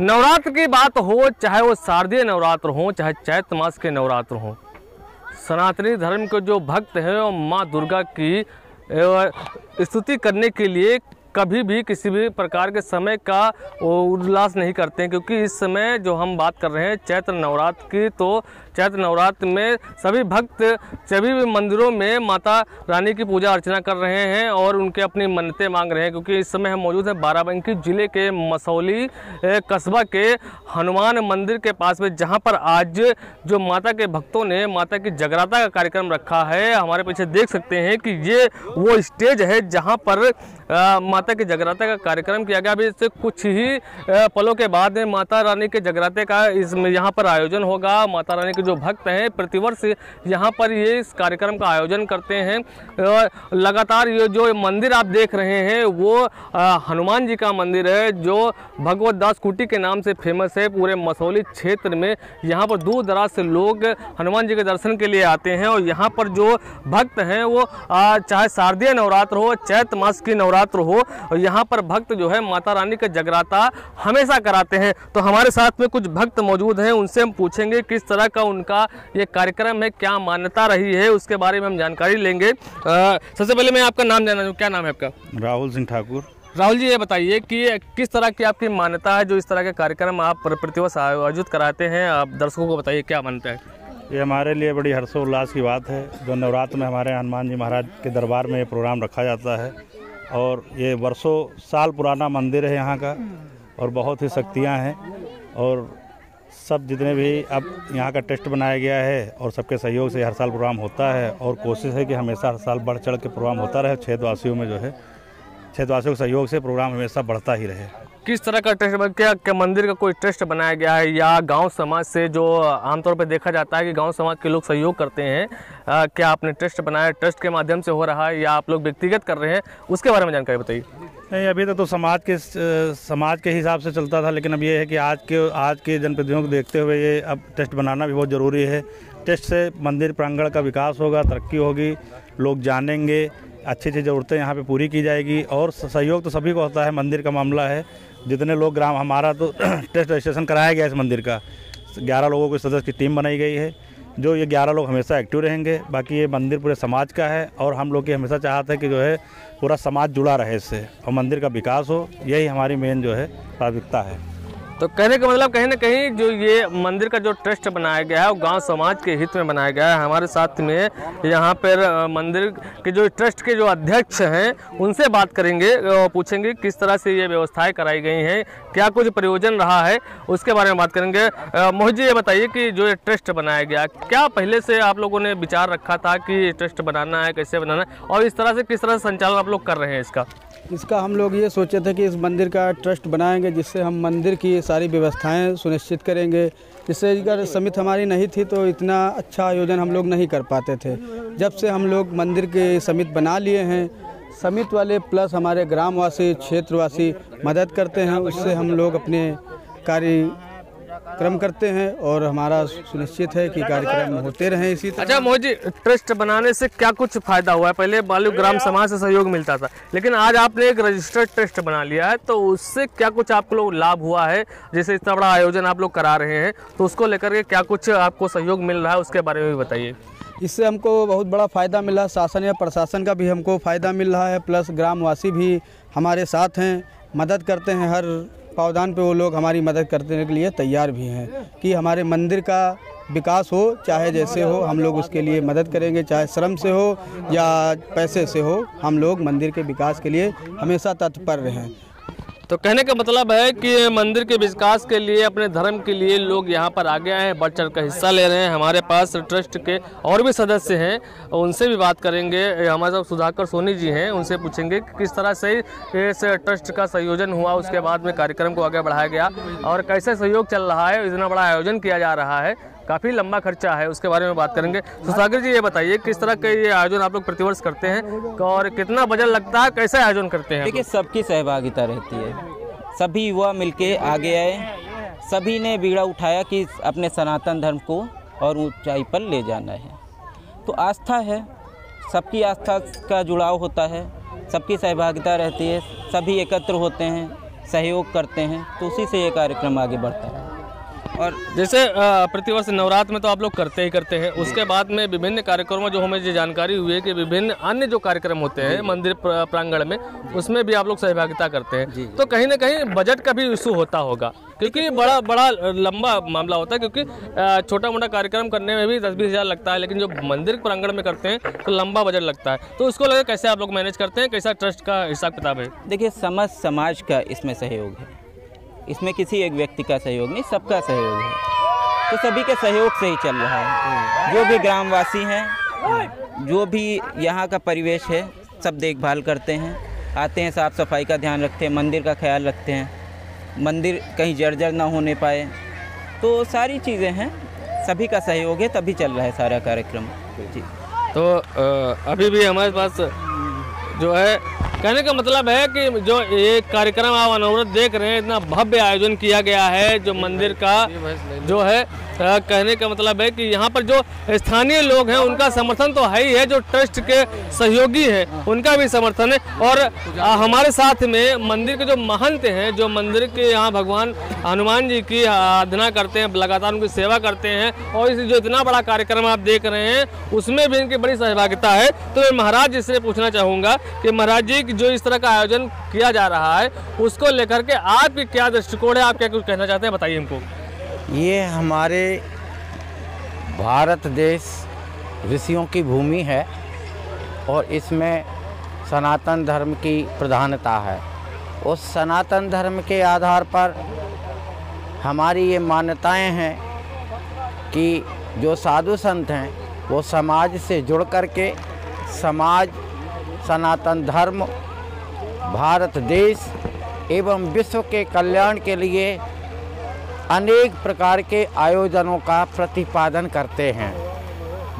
नवरात्र की बात हो, चाहे वो शारदीय नवरात्र हो, चाहे चैत्र मास के नवरात्र हो, सनातनी धर्म के जो भक्त हैं वो माँ दुर्गा की स्तुति करने के लिए कभी भी किसी भी प्रकार के समय का उल्लास नहीं करते हैं। क्योंकि इस समय जो हम बात कर रहे हैं चैत्र नवरात्र की, तो चैत्र नवरात्र में सभी भक्त सभी भी मंदिरों में माता रानी की पूजा अर्चना कर रहे हैं और उनके अपनी मन्नतें मांग रहे हैं। क्योंकि इस समय हम मौजूद हैं बाराबंकी जिले के मसौली कस्बा के हनुमान मंदिर के पास में, जहां पर आज जो माता के भक्तों ने माता की जगराता का कार्यक्रम रखा है। हमारे पीछे देख सकते हैं कि ये वो स्टेज है जहाँ पर माता के जगराते का कार्यक्रम किया गया। अभी इससे कुछ ही पलों के बाद में माता रानी के जगराते का इसमें यहाँ पर आयोजन होगा। माता रानी के जो भक्त हैं प्रतिवर्ष यहाँ पर ये इस कार्यक्रम का आयोजन करते हैं। लगातार ये जो मंदिर आप देख रहे हैं वो हनुमान जी का मंदिर है, जो भगवत दास कुटी के नाम से फेमस है पूरे मसौली क्षेत्र में। यहाँ पर दूर दराज से लोग हनुमान जी के दर्शन के लिए आते हैं और यहाँ पर जो भक्त हैं वो चाहे शारदीय नवरात्र हो, चैत्र मास की नवरात्र हो, यहाँ पर भक्त जो है माता रानी का जगराता हमेशा कराते हैं। तो हमारे साथ में कुछ भक्त मौजूद हैं, उनसे हम पूछेंगे किस तरह का उनका ये कार्यक्रम है, क्या मान्यता रही है, उसके बारे में हम जानकारी लेंगे। सबसे पहले मैं आपका नाम जानना चाहूँ, क्या नाम है आपका? राहुल सिंह ठाकुर। राहुल जी, ये बताइए कि किस तरह की आपकी मान्यता है जो इस तरह के कार्यक्रम आप प्रतिवर्ष आयोजित कराते हैं? आप दर्शकों को बताइए क्या मान्यता है। ये हमारे लिए बड़ी हर्षोल्लास की बात है। जो नवरात्र में हमारे हनुमान जी महाराज के दरबार में ये प्रोग्राम रखा जाता है और ये वर्षों साल पुराना मंदिर है यहाँ का और बहुत ही शक्तियाँ हैं और सब जितने भी अब यहाँ का टेस्ट बनाया गया है और सबके सहयोग से हर साल प्रोग्राम होता है और कोशिश है कि हमेशा हर साल बढ़ चढ़ के प्रोग्राम होता रहे। क्षेत्रवासियों में जो है क्षेत्रवासियों के सहयोग से प्रोग्राम हमेशा बढ़ता ही रहे। किस तरह का टेस्ट, क्या मंदिर का कोई टेस्ट बनाया गया है या गांव समाज से, जो आमतौर पर देखा जाता है कि गांव समाज के लोग सहयोग करते हैं, क्या आपने टेस्ट बनाया, टेस्ट के माध्यम से हो रहा है या आप लोग व्यक्तिगत कर रहे हैं, उसके बारे में जानकारी बताइए। नहीं, अभी तक तो समाज के हिसाब से चलता था, लेकिन अब ये है कि आज के जनप्रतिनिधियों को देखते हुए ये अब टेस्ट बनाना भी बहुत ज़रूरी है। टेस्ट से मंदिर प्रांगण का विकास होगा, तरक्की होगी, लोग जानेंगे, अच्छी अच्छी ज़रूरतें यहाँ पे पूरी की जाएगी और सहयोग तो सभी को होता है। मंदिर का मामला है, जितने लोग ग्राम हमारा तो टेस्ट रजिस्ट्रेशन कराया गया इस मंदिर का, 11 लोगों की सदस्य की टीम बनाई गई है, जो ये 11 लोग हमेशा एक्टिव रहेंगे। बाकी ये मंदिर पूरे समाज का है और हम लोग की हमेशा चाहते हैं कि जो है पूरा समाज जुड़ा रहे इससे और मंदिर का विकास हो, यही हमारी मेन जो है प्राथमिकता है। तो कहने का मतलब कहीं ना कहीं जो ये मंदिर का जो ट्रस्ट बनाया गया है वो गांव समाज के हित में बनाया गया है। हमारे साथ में यहाँ पर मंदिर के जो ट्रस्ट के जो अध्यक्ष हैं उनसे बात करेंगे, पूछेंगे किस तरह से ये व्यवस्थाएं कराई गई हैं, क्या कुछ प्रयोजन रहा है, उसके बारे में बात करेंगे। मोहित जी, ये बताइए कि जो ये ट्रस्ट बनाया गया, क्या पहले से आप लोगों ने विचार रखा था कि ट्रस्ट बनाना है, कैसे बनाना है, और इस तरह से किस तरह से संचालन आप लोग कर रहे हैं इसका हम लोग ये सोचे थे कि इस मंदिर का ट्रस्ट बनाएंगे, जिससे हम मंदिर की सारी व्यवस्थाएं सुनिश्चित करेंगे। जिससे अगर समिति हमारी नहीं थी तो इतना अच्छा आयोजन हम लोग नहीं कर पाते थे। जब से हम लोग मंदिर के समिति बना लिए हैं, समिति वाले प्लस हमारे ग्रामवासी क्षेत्रवासी मदद करते हैं, उससे हम लोग अपने कार्यक्रम करते हैं और हमारा सुनिश्चित है कि कार्यक्रम होते रहें इसी तरह। अच्छा मोहित जी, ट्रस्ट बनाने से क्या कुछ फायदा हुआ है? पहले मालूम ग्राम समाज से सहयोग मिलता था, लेकिन आज आपने एक रजिस्टर्ड ट्रस्ट बना लिया है, तो उससे क्या कुछ आप लोग लाभ हुआ है? जैसे इतना बड़ा आयोजन आप लोग करा रहे हैं, तो उसको लेकर के क्या कुछ आपको सहयोग मिल रहा है, उसके बारे में भी बताइए। इससे हमको बहुत बड़ा फ़ायदा मिला, शासन या प्रशासन का भी हमको फ़ायदा मिल रहा है, प्लस ग्रामवासी भी हमारे साथ हैं, मदद करते हैं। हर पावदान पे वो लोग हमारी मदद करने के लिए तैयार भी हैं कि हमारे मंदिर का विकास हो, चाहे जैसे हो हम लोग उसके लिए मदद करेंगे, चाहे श्रम से हो या पैसे से हो, हम लोग मंदिर के विकास के लिए हमेशा तत्पर हैं। तो कहने का मतलब है कि मंदिर के विकास के लिए, अपने धर्म के लिए लोग यहाँ पर आगे आए हैं, बढ़ चढ़ कर हिस्सा ले रहे हैं। हमारे पास ट्रस्ट के और भी सदस्य हैं, उनसे भी बात करेंगे। हमारे साथ सुधाकर सोनी जी हैं, उनसे पूछेंगे कि किस तरह से इस ट्रस्ट का संयोजन हुआ, उसके बाद में कार्यक्रम को आगे बढ़ाया गया और कैसे सहयोग चल रहा है, इतना बड़ा आयोजन किया जा रहा है, काफ़ी लंबा खर्चा है, उसके बारे में बात करेंगे। सुधाकर जी, ये बताइए किस तरह के ये आयोजन आप लोग प्रतिवर्ष करते हैं और कितना बजट लगता है, कैसे आयोजन करते हैं? देखिए, सबकी सहभागिता रहती है, सभी युवा मिलके आगे आए, सभी ने बीड़ा उठाया कि अपने सनातन धर्म को और ऊंचाई पर ले जाना है। तो आस्था है, सबकी आस्था का जुड़ाव होता है, सबकी सहभागिता रहती है, सभी एकत्र होते हैं, सहयोग करते हैं, तो उसी से ये कार्यक्रम आगे बढ़ता है। और जैसे प्रतिवर्ष नवरात्र में तो आप लोग करते ही करते हैं, उसके बाद में विभिन्न कार्यक्रमों जो हमें ये जानकारी हुई है कि विभिन्न अन्य जो कार्यक्रम होते हैं मंदिर प्रांगण में, उसमें भी आप लोग सहभागिता करते हैं। तो कहीं ना कहीं बजट का भी इशू होता होगा, क्योंकि बड़ा लंबा मामला होता है, क्योंकि छोटा मोटा कार्यक्रम करने में भी 10-20 हज़ार लगता है, लेकिन जो मंदिर प्रांगण में करते हैं तो लंबा बजट लगता है। तो उसको लगे कैसे आप लोग मैनेज करते हैं, कैसा ट्रस्ट का हिसाब किताब है? देखिए, समाज का इसमें सहयोग है, इसमें किसी एक व्यक्ति का सहयोग नहीं, सबका सहयोग है। तो सभी के सहयोग से ही चल रहा है। जो भी ग्रामवासी हैं, जो भी यहाँ का परिवेश है, सब देखभाल करते हैं, आते हैं, साफ़ सफाई का ध्यान रखते हैं, मंदिर का ख्याल रखते हैं, मंदिर कहीं जर्जर ना होने पाए। तो सारी चीज़ें हैं, सभी का सहयोग है, तभी चल रहा है सारा कार्यक्रम जी। तो अभी भी हमारे पास जो है, कहने का मतलब है कि जो ये कार्यक्रम आप अनवरत देख रहे हैं, इतना भव्य आयोजन किया गया है जो मंदिर का जो है, कहने का मतलब है कि यहाँ पर जो स्थानीय लोग हैं उनका समर्थन तो है ही है, जो ट्रस्ट के सहयोगी हैं उनका भी समर्थन है। और हमारे साथ में मंदिर के जो महंत हैं, जो मंदिर के यहाँ भगवान हनुमान जी की आराधना करते हैं, लगातार उनकी सेवा करते हैं, और इस जो इतना बड़ा कार्यक्रम आप देख रहे हैं उसमें भी इनकी बड़ी सहभागिता है। तो मैं महाराज जी से पूछना चाहूँगा कि महाराज जी जो इस तरह का आयोजन किया जा रहा है उसको लेकर के आपकी क्या दृष्टिकोण है, आप क्या कुछ कहना चाहते हैं, बताइए हमको। ये हमारे भारत देश ऋषियों की भूमि है और इसमें सनातन धर्म की प्रधानता है। उस सनातन धर्म के आधार पर हमारी ये मान्यताएं हैं कि जो साधु संत हैं वो समाज से जुड़ कर के समाज, सनातन धर्म, भारत देश एवं विश्व के कल्याण के लिए अनेक प्रकार के आयोजनों का प्रतिपादन करते हैं।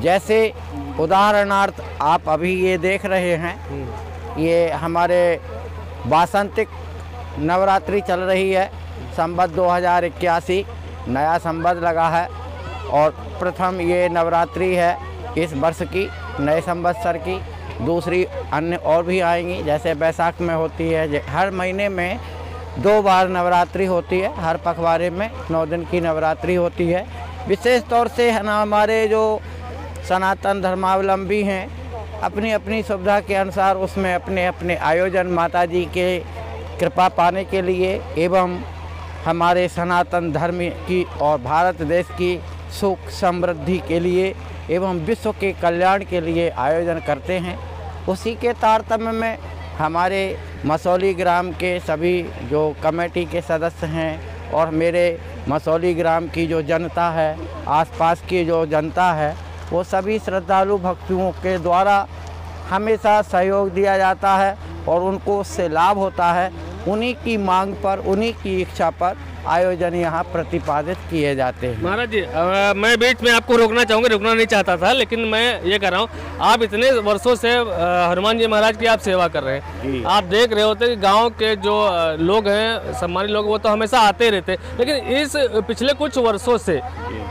जैसे उदाहरणार्थ आप अभी ये देख रहे हैं, ये हमारे वासंतिक नवरात्रि चल रही है। संवत 2081 नया संवत लगा है और प्रथम ये नवरात्रि है इस वर्ष की, नए संवत्सर की। दूसरी अन्य और भी आएंगी, जैसे बैसाख में होती है। हर महीने में 2 बार नवरात्रि होती है, हर पखवाड़े में 9 दिन की नवरात्रि होती है। विशेष तौर से है ना, हमारे जो सनातन धर्मावलंबी हैं अपनी अपनी सुविधा के अनुसार उसमें अपने अपने आयोजन माता जी के कृपा पाने के लिए एवं हमारे सनातन धर्म की और भारत देश की सुख समृद्धि के लिए एवं विश्व के कल्याण के लिए आयोजन करते हैं। उसी के तारतम्य में हमारे मसौली ग्राम के सभी जो कमेटी के सदस्य हैं और मेरे मसौली ग्राम की जो जनता है, आसपास की जो जनता है, वो सभी श्रद्धालु भक्तों के द्वारा हमेशा सहयोग दिया जाता है और उनको उससे लाभ होता है। उन्हीं की मांग पर, उन्हीं की इच्छा पर आयोजन यहाँ प्रतिपादित किए जाते हैं। महाराज जी, मैं बीच में आपको रोकना चाहूँगा, रुकना नहीं चाहता था, लेकिन मैं ये कर रहा हूँ, आप इतने वर्षों से हनुमान जी महाराज की आप सेवा कर रहे हैं। आप देख रहे होते कि गांव के जो लोग हैं, सम्मानित लोग, वो तो हमेशा आते रहते, लेकिन इस पिछले कुछ वर्षों से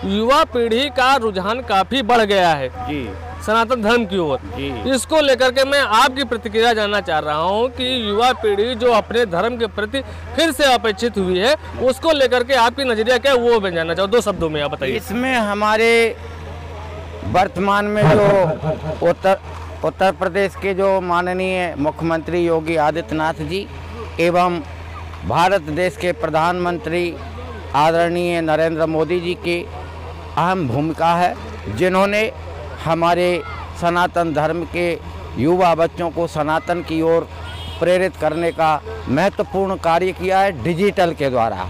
युवा पीढ़ी का रुझान काफ़ी बढ़ गया है जी सनातन धर्म की ओर। इसको लेकर के मैं आपकी प्रतिक्रिया जानना चाह रहा हूँ कि युवा पीढ़ी जो अपने धर्म के प्रति फिर से अपेक्षित हुई है, उसको लेकर के आपकी नजरिया क्या है, वो मैं जानना चाहूँ। 2 शब्दों में आप बताइए। इसमें हमारे वर्तमान में जो उत्तर प्रदेश के जो माननीय मुख्यमंत्री योगी आदित्यनाथ जी एवं भारत देश के प्रधानमंत्री आदरणीय नरेंद्र मोदी जी की अहम भूमिका है, जिन्होंने हमारे सनातन धर्म के युवा बच्चों को सनातन की ओर प्रेरित करने का महत्वपूर्ण कार्य किया है डिजिटल के द्वारा।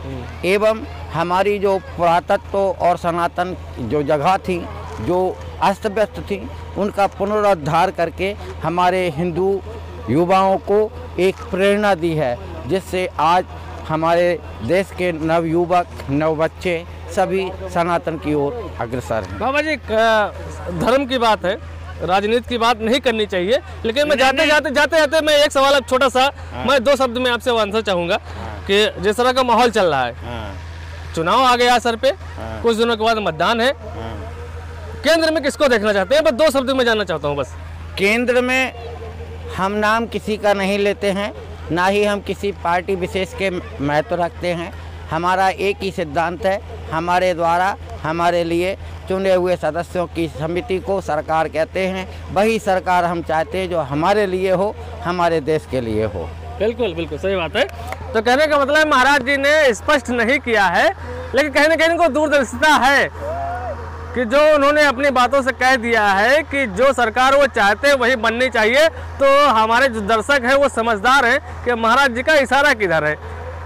एवं हमारी जो पुरातत्व और सनातन जो जगह थी, जो अस्त व्यस्त थी, उनका पुनरुद्धार करके हमारे हिंदू युवाओं को एक प्रेरणा दी है, जिससे आज हमारे देश के नवयुवक, नवबच्चे सभी सनातन की ओर अग्रसर हैं। बाबा जी, धर्म की बात है, राजनीति की बात नहीं करनी चाहिए, लेकिन मैं जाते जाते मैं एक सवाल अब छोटा सा मैं 2 शब्द में आपसे आंसर चाहूँगा कि जिस तरह का माहौल चल रहा है, चुनाव आ गया सर पे, कुछ दिनों के बाद मतदान है, केंद्र में किसको देखना चाहते हैं? बस 2 शब्द में जानना चाहता हूँ बस। केंद्र में हम नाम किसी का नहीं लेते हैं, ना ही हम किसी पार्टी विशेष के महत्व रखते हैं। हमारा एक ही सिद्धांत है, हमारे द्वारा हमारे लिए चुने हुए सदस्यों की समिति को सरकार कहते हैं। वही सरकार हम चाहते हैं जो हमारे लिए हो, हमारे देश के लिए हो। बिल्कुल बिल्कुल सही बात है। तो कहने का मतलब महाराज जी ने स्पष्ट नहीं किया है, लेकिन कहीं ना कहीं इनको दूरदर्शिता है कि जो उन्होंने अपनी बातों से कह दिया है कि जो सरकार वो चाहते हैं वही बननी चाहिए। तो हमारे जो दर्शक हैं वो समझदार हैं कि महाराज जी का इशारा किधर है।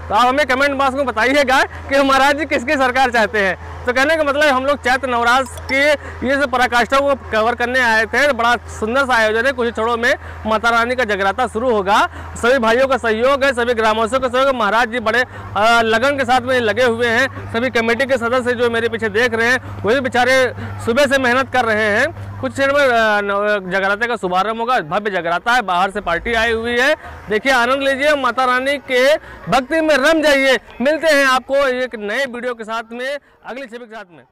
तो आप हमें कमेंट बॉक्स में बताइएगा कि महाराज जी किसकी सरकार चाहते हैं। तो कहने का मतलब हम लोग चैत्र नवरात्र के ये जो पराकाष्ठा को कवर करने आए थे। बड़ा सुंदर सा आयोजन है। कुछ क्षणों में माता रानी का जगराता शुरू होगा। सभी भाइयों का सहयोग है, सभी ग्रामवासियों का सहयोग है। महाराज जी बड़े लगन के साथ में लगे हुए हैं। सभी कमेटी के सदस्य जो मेरे पीछे देख रहे हैं वही बेचारे सुबह से मेहनत कर रहे हैं। कुछ क्षण में जगराते का शुभारंभ होगा। भव्य जगराता है, बाहर से पार्टी आई हुई है। देखिए, आनंद लीजिए, माता रानी के भक्ति में रम जाइए। मिलते हैं आपको एक नए वीडियो के साथ में, अगली छवि के साथ में।